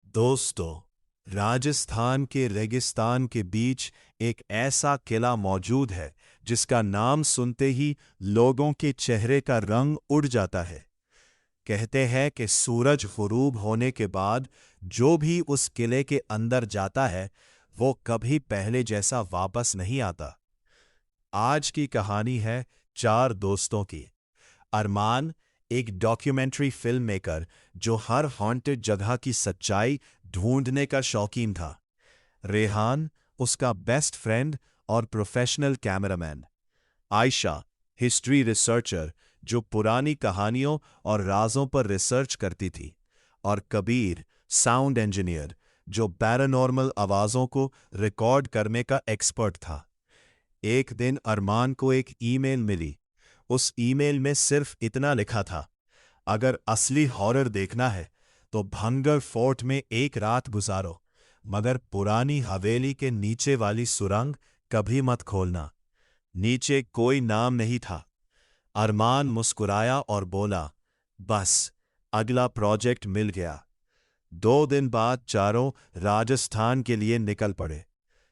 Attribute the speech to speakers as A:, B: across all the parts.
A: दोस्तों, राजस्थान के रेगिस्तान के बीच एक ऐसा किला मौजूद है जिसका नाम सुनते ही लोगों के चेहरे का रंग उड़ जाता है। कहते हैं कि सूरज गुरूब होने के बाद जो भी उस किले के अंदर जाता है वो कभी पहले जैसा वापस नहीं आता। आज की कहानी है चार दोस्तों की। अरमान, एक डॉक्यूमेंट्री फिल्म मेकर जो हर हॉन्टेड जगह की सच्चाई ढूंढने का शौकीन था। रेहान, उसका बेस्ट फ्रेंड और professional cameraman. Ayesha, history researcher जो पुरानी कहानियों और राजों पर रिसर्च करती थी। और कबीर, साउंड इंजीनियर जो पैरानॉर्मल आवाज़ों को रिकॉर्ड करने का एक्सपर्ट था। एक दिन अरमान को एक ईमेल मिली। उस ईमेल में सिर्फ इतना लिखा था, अगर असली हॉरर देखना है तो भंगर फोर्ट में एक रात गुजारो, मगर पुरानी हवेली के नीचे वाली सुरंग कभी मत खोलना। नीचे कोई नाम नहीं था। अरमान मुस्कुराया और बोला, बस अगला प्रोजेक्ट मिल गया। 2 दिन बाद चारों राजस्थान के लिए निकल पड़े।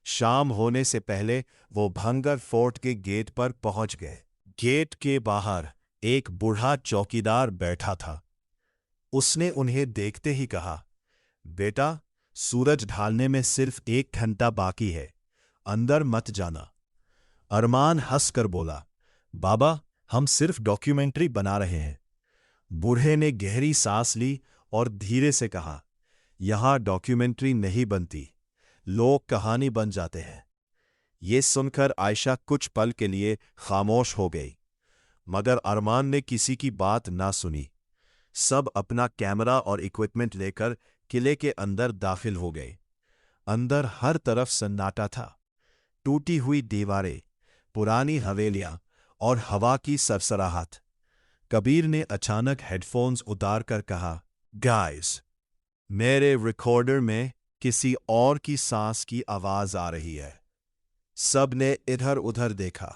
A: शाम होने से पहले वो भंगर फोर्ट के गेट पर पहुंच गए। गेट के बाहर एक बूढ़ा चौकीदार बैठा था। उसने उन्हें देखते ही कहा, बेटा, सूरज ढलने में सिर्फ 1 घंटा बाकी है, अंदर मत जाना। अरमान हंसकर बोला, बाबा, हम सिर्फ डॉक्यूमेंट्री बना रहे हैं। बूढ़े ने गहरी सांस ली और धीरे से कहा, यहां डॉक्यूमेंट्री नहीं बनती, लोग कहानी बन जाते हैं। ये सुनकर आयशा कुछ पल के लिए खामोश हो गई, मगर अरमान ने किसी की बात ना सुनी। सब अपना कैमरा और इक्विपमेंट लेकर किले के अंदर दाखिल हो गए। अंदर हर तरफ सन्नाटा था। टूटी हुई दीवारें, पुरानी हवेलियां और हवा की सरसराहट। कबीर ने अचानक हेडफोन्स उतारकर कहा, गाइस, मेरे रिकॉर्डर में किसी और की सांस की आवाज आ रही है। सब ने इधर उधर देखा,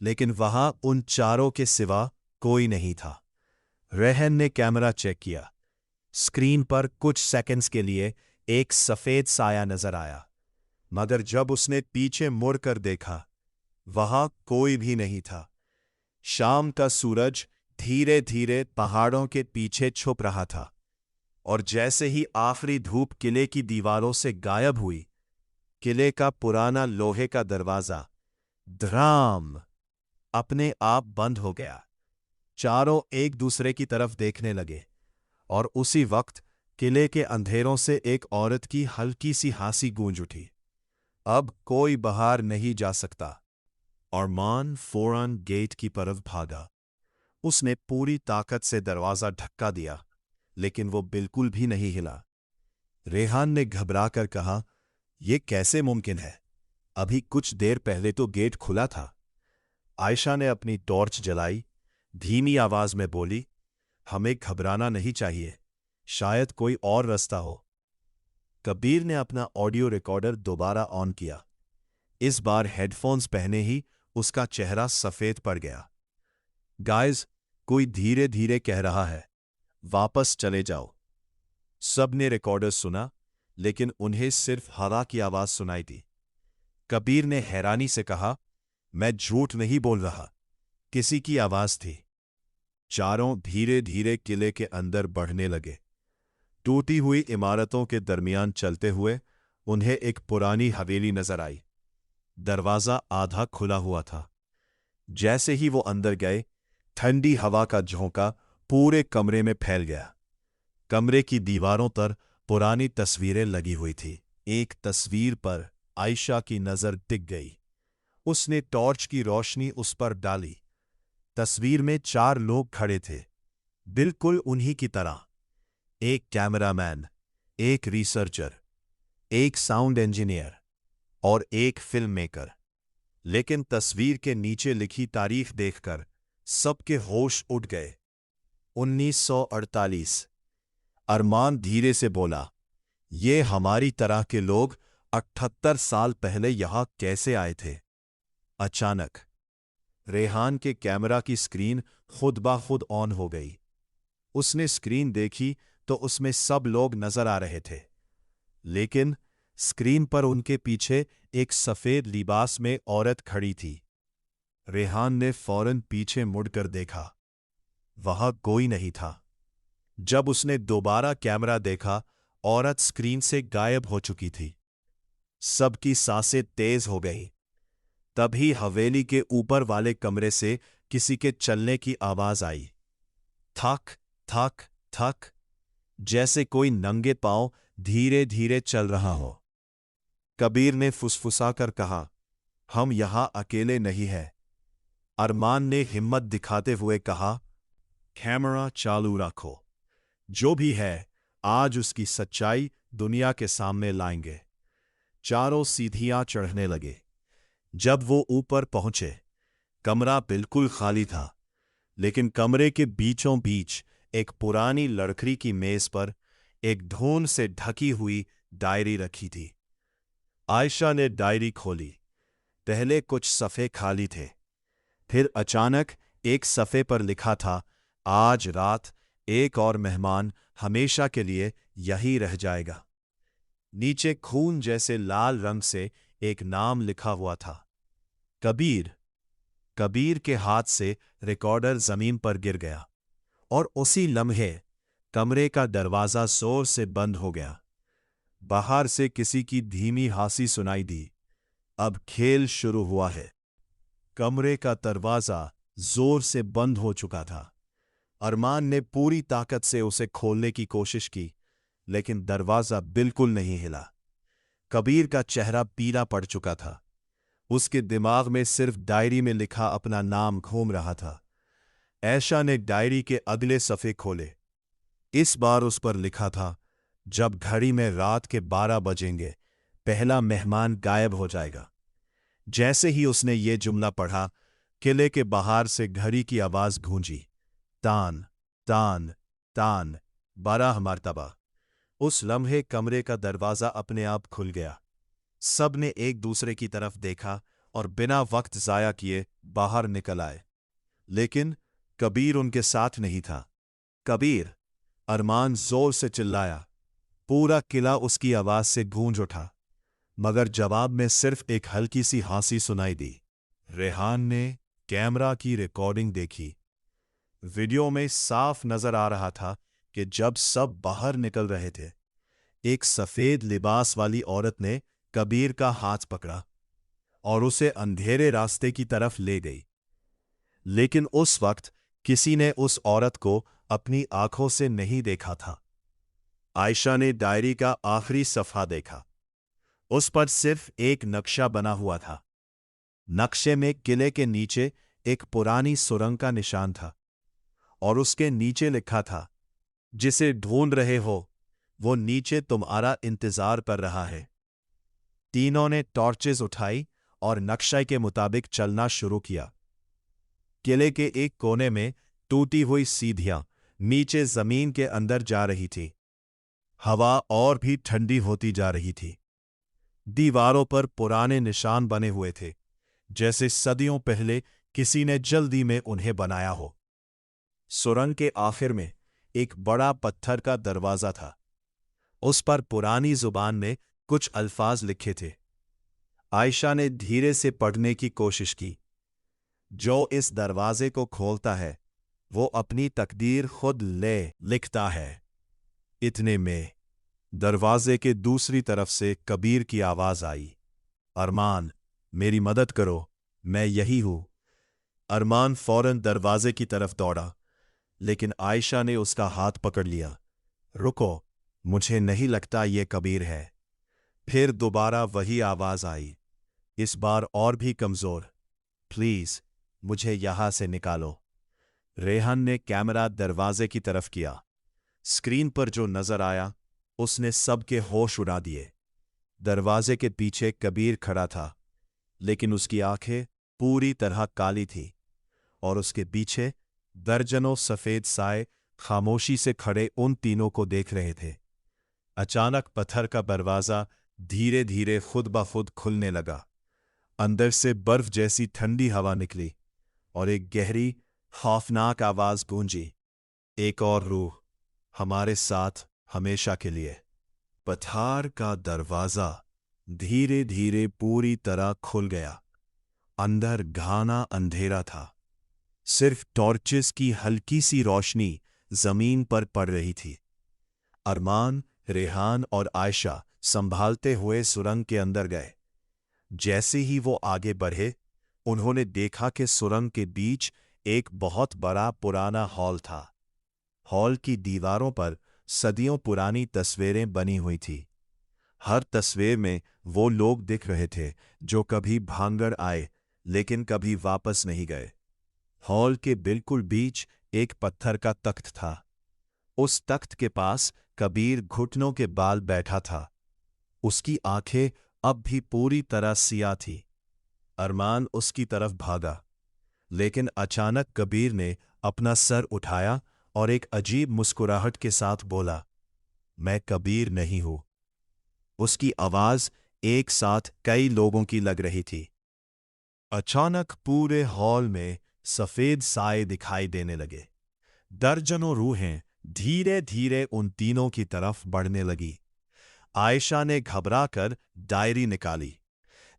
A: लेकिन वहां उन चारों के सिवा कोई नहीं था। रेहन ने कैमरा चेक किया। स्क्रीन पर कुछ सेकंड्स के लिए एक सफेद साया नजर आया, मगर जब उसने पीछे मुड़कर देखा, वहां कोई भी नहीं था। शाम का सूरज धीरे धीरे पहाड़ों के पीछे छुप रहा था, और जैसे ही आखिरी धूप किले की दीवारों से गायब हुई, किले का पुराना लोहे का दरवाजा धड़ाम अपने आप बंद हो गया। चारों एक दूसरे की तरफ देखने लगे, और उसी वक्त किले के अंधेरों से एक औरत की हल्की सी हांसी गूंज उठी। अब कोई बाहर नहीं जा सकता। अरमान फौरन गेट की तरफ भागा। उसने पूरी ताकत से दरवाजा धक्का दिया, लेकिन वो बिल्कुल भी नहीं हिला। रेहान ने घबराकर कहा, यह कैसे मुमकिन है? अभी कुछ देर पहले तो गेट खुला था। आयशा ने अपनी टॉर्च जलाई, धीमी आवाज में बोली, हमें घबराना नहीं चाहिए, शायद कोई और रास्ता हो। कबीर ने अपना ऑडियो रिकॉर्डर दोबारा ऑन किया। इस बार हेडफोन्स पहने ही उसका चेहरा सफेद पड़ गया। गाइस, कोई धीरे धीरे कह रहा है, वापस चले जाओ। सब ने रिकॉर्डर सुना, लेकिन उन्हें सिर्फ हवा की आवाज सुनाई दी। कबीर ने हैरानी से कहा, मैं झूठ नहीं बोल रहा, किसी की आवाज थी। चारों धीरे धीरे किले के अंदर बढ़ने लगे। टूटी हुई इमारतों के दरमियान चलते हुए उन्हें एक पुरानी हवेली नजर आई। दरवाजा आधा खुला हुआ था। जैसे ही वो अंदर गए, ठंडी हवा का झोंका पूरे कमरे में फैल गया। कमरे की दीवारों पर पुरानी तस्वीरें लगी हुई थी। एक तस्वीर पर आयशा की नजर टिक गई। उसने टॉर्च की रोशनी उस पर डाली। तस्वीर में 4 लोग खड़े थे, बिल्कुल उन्हीं की तरह। एक कैमरामैन, एक रिसर्चर, एक साउंड इंजीनियर और एक फिल्म मेकर। लेकिन तस्वीर के नीचे लिखी तारीख देखकर सबके होश उड़ गए। 1948। अरमान धीरे से बोला, ये हमारी तरह के लोग 78 साल पहले यहां कैसे आए थे? अचानक रेहान के कैमरा की स्क्रीन खुद ब खुद ऑन हो गई। उसने स्क्रीन देखी तो उसमें सब लोग नजर आ रहे थे, लेकिन स्क्रीन पर उनके पीछे एक सफेद लिबास में औरत खड़ी थी। रेहान ने फौरन पीछे मुड़कर देखा। वहां कोई नहीं था। जब उसने दोबारा कैमरा देखा, औरत स्क्रीन से गायब हो चुकी थी। सबकी सांसें तेज हो गई। तभी हवेली के ऊपर वाले कमरे से किसी के चलने की आवाज आई। थक थक थक, जैसे कोई नंगे पांव धीरे धीरे चल रहा हो। कबीर ने फुसफुसाकर कहा, हम यहां अकेले नहीं हैं। अरमान ने हिम्मत दिखाते हुए कहा, कैमरा चालू रखो। जो भी है, आज उसकी सच्चाई दुनिया के सामने लाएंगे। चारों सीढ़ियां चढ़ने लगे। जब वो ऊपर पहुंचे, कमरा बिल्कुल खाली था, लेकिन कमरे के बीचों बीच एक पुरानी लकड़ी की मेज पर एक धूल से ढकी हुई डायरी रखी थी। आयशा ने डायरी खोली। पहले कुछ सफ़े खाली थे। फिर अचानक एक सफ़े पर लिखा था, आज रात एक और मेहमान हमेशा के लिए यही रह जाएगा। नीचे खून जैसे लाल रंग से एक नाम लिखा हुआ था, कबीर। कबीर के हाथ से रिकॉर्डर जमीन पर गिर गया और उसी लम्हे कमरे का दरवाजा जोर से बंद हो गया। बाहर से किसी की धीमी हंसी सुनाई दी। अब खेल शुरू हुआ है। कमरे का दरवाजा जोर से बंद हो चुका था। अरमान ने पूरी ताकत से उसे खोलने की कोशिश की, लेकिन दरवाजा बिल्कुल नहीं हिला। कबीर का चेहरा पीला पड़ चुका था। उसके दिमाग में सिर्फ डायरी में लिखा अपना नाम घूम रहा था। आयशा ने डायरी के अगले सफ़े खोले। इस बार उस पर लिखा था, जब घड़ी में रात के 12 बजेंगे, पहला मेहमान गायब हो जाएगा। जैसे ही उसने ये जुमला पढ़ा, किले के बाहर से घड़ी की आवाज गूंजी, तान तान तान, 12 मरतबा। उस लम्हे कमरे का दरवाजा अपने आप खुल गया। सब ने एक दूसरे की तरफ देखा और बिना वक्त जाया किए बाहर निकल आए। लेकिन कबीर उनके साथ नहीं था। कबीर! अरमान जोर से चिल्लाया। पूरा किला उसकी आवाज से गूंज उठा, मगर जवाब में सिर्फ एक हल्की सी हंसी सुनाई दी। रेहान ने कैमरा की रिकॉर्डिंग देखी। वीडियो में साफ नजर आ रहा था कि जब सब बाहर निकल रहे थे, एक सफेद लिबास वाली औरत ने कबीर का हाथ पकड़ा और उसे अंधेरे रास्ते की तरफ ले गई। लेकिन उस वक्त किसी ने उस औरत को अपनी आंखों से नहीं देखा था। आयशा ने डायरी का आखिरी सफ़ा देखा। उस पर सिर्फ एक नक्शा बना हुआ था। नक्शे में किले के नीचे एक पुरानी सुरंग का निशान था और उसके नीचे लिखा था, जिसे ढूंढ रहे हो वो नीचे तुम्हारा इंतजार कर रहा है। तीनों ने टॉर्चेस उठाई और नक्शे के मुताबिक चलना शुरू किया। किले के एक कोने में टूटी हुई सीढ़ियां नीचे जमीन के अंदर जा रही थी। हवा और भी ठंडी होती जा रही थी। दीवारों पर पुराने निशान बने हुए थे, जैसे सदियों पहले किसी ने जल्दी में उन्हें बनाया हो। सुरंग के आखिर में एक बड़ा पत्थर का दरवाजा था। उस पर पुरानी जुबान में कुछ अल्फाज लिखे थे। आयशा ने धीरे से पढ़ने की कोशिश की। जो इस दरवाजे को खोलता है, वो अपनी तकदीर खुद लिखता है। इतने में दरवाजे के दूसरी तरफ से कबीर की आवाज आई, अरमान, मेरी मदद करो, मैं यही हूं। अरमान फौरन दरवाजे की तरफ दौड़ा, लेकिन आयशा ने उसका हाथ पकड़ लिया। रुको, मुझे नहीं लगता ये कबीर है। फिर दोबारा वही आवाज आई, इस बार और भी कमजोर, प्लीज मुझे यहां से निकालो। रेहान ने कैमरा दरवाजे की तरफ किया। स्क्रीन पर जो नजर आया उसने सबके होश उड़ा दिए। दरवाजे के पीछे कबीर खड़ा था, लेकिन उसकी आंखें पूरी तरह काली थीं और उसके पीछे दर्जनों सफेद साए खामोशी से खड़े उन तीनों को देख रहे थे। अचानक पत्थर का दरवाजा धीरे धीरे खुद ब खुद खुलने लगा। अंदर से बर्फ जैसी ठंडी हवा निकली और एक गहरी खौफनाक आवाज गूंजी, एक और रूह हमारे साथ हमेशा के लिए। पठार का दरवाजा धीरे धीरे पूरी तरह खुल गया। अंदर घना अंधेरा था। सिर्फ टॉर्चेस की हल्की सी रोशनी जमीन पर पड़ रही थी। अरमान, रेहान और आयशा संभालते हुए सुरंग के अंदर गए। जैसे ही वो आगे बढ़े, उन्होंने देखा कि सुरंग के बीच एक बहुत बड़ा पुराना हॉल था। हॉल की दीवारों पर सदियों पुरानी तस्वीरें बनी हुई थी। हर तस्वीर में वो लोग दिख रहे थे जो कभी भांगड़ आए लेकिन कभी वापस नहीं गए। हॉल के बिल्कुल बीच एक पत्थर का तख्त था। उस तख्त के पास कबीर घुटनों के बाल बैठा था। उसकी आंखें अब भी पूरी तरह सिया थी। अरमान उसकी तरफ भागा, लेकिन अचानक कबीर ने अपना सर उठाया और एक अजीब मुस्कुराहट के साथ बोला, मैं कबीर नहीं हूं। उसकी आवाज एक साथ कई लोगों की लग रही थी। अचानक पूरे हॉल में सफेद साए दिखाई देने लगे। दर्जनों रूहें धीरे धीरे उन तीनों की तरफ बढ़ने लगी। आयशा ने घबराकर डायरी निकाली।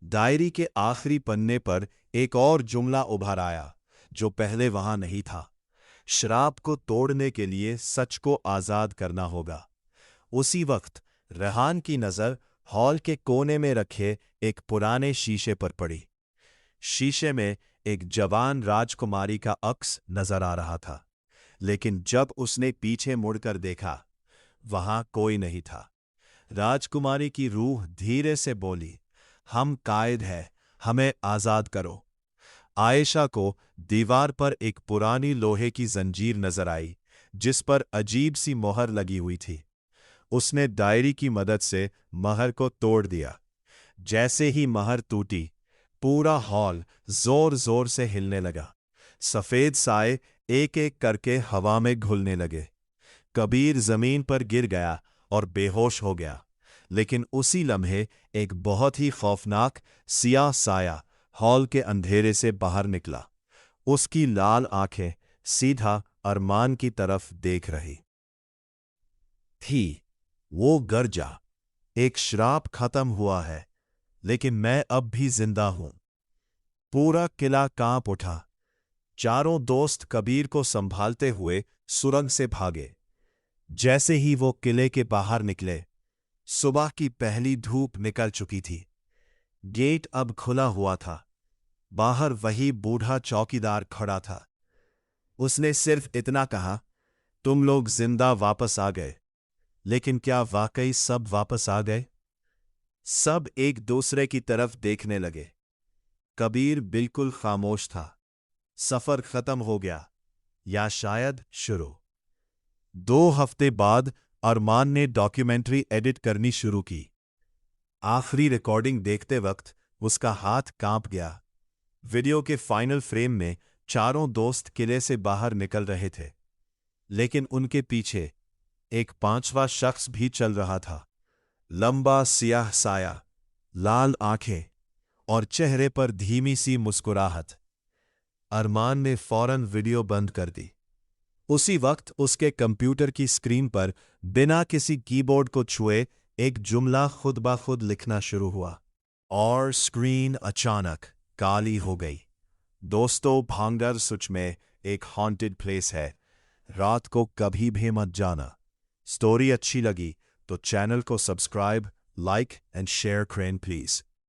A: डायरी के आखिरी पन्ने पर एक और जुमला उभर आया जो पहले वहां नहीं था। श्राप को तोड़ने के लिए सच को आजाद करना होगा। उसी वक्त रेहान की नजर हॉल के कोने में रखे एक पुराने शीशे पर पड़ी। शीशे में एक जवान राजकुमारी का अक्स नजर आ रहा था, लेकिन जब उसने पीछे मुड़कर देखा, वहां कोई नहीं था। राजकुमारी की रूह धीरे से बोली, हम कायद हैं, हमें आजाद करो। आयशा को दीवार पर एक पुरानी लोहे की जंजीर नजर आई जिस पर अजीब सी मोहर लगी हुई थी। उसने डायरी की मदद से महर को तोड़ दिया। जैसे ही महर टूटी, पूरा हॉल जोर जोर से हिलने लगा। सफेद साए एक एक करके हवा में घुलने लगे। कबीर जमीन पर गिर गया और बेहोश हो गया, लेकिन उसी लम्हे एक बहुत ही खौफनाक सियाह साया हॉल के अंधेरे से बाहर निकला। उसकी लाल आंखें सीधा अरमान की तरफ देख रही थी। वो गरजा, एक श्राप खत्म हुआ है, लेकिन मैं अब भी जिंदा हूं। पूरा किला कांप उठा। चारों दोस्त कबीर को संभालते हुए सुरंग से भागे। जैसे ही वो किले के बाहर निकले, सुबह की पहली धूप निकल चुकी थी। गेट अब खुला हुआ था। बाहर वही बूढ़ा चौकीदार खड़ा था। उसने सिर्फ इतना कहा, तुम लोग जिंदा वापस आ गए। लेकिन क्या वाकई सब वापस आ गए? सब एक दूसरे की तरफ देखने लगे। कबीर बिल्कुल खामोश था। सफर खत्म हो गया, या शायद शुरू। 2 हफ्ते बाद अरमान ने डॉक्यूमेंट्री एडिट करनी शुरू की। आखिरी रिकॉर्डिंग देखते वक्त उसका हाथ कांप गया। वीडियो के फाइनल फ्रेम में चारों दोस्त किले से बाहर निकल रहे थे, लेकिन उनके पीछे एक 5वां शख्स भी चल रहा था। लंबा सियाह साया, लाल आंखें और चेहरे पर धीमी सी मुस्कुराहट। अरमान ने फौरन वीडियो बंद कर दी। उसी वक्त उसके कंप्यूटर की स्क्रीन पर बिना किसी कीबोर्ड को छुए एक जुमला खुद ब खुद लिखना शुरू हुआ, और स्क्रीन अचानक काली हो गई। दोस्तों, भांगर सच में एक हॉन्टेड प्लेस है। रात को कभी भी मत जाना। स्टोरी अच्छी लगी तो चैनल को सब्सक्राइब, लाइक एंड शेयर करें प्लीज।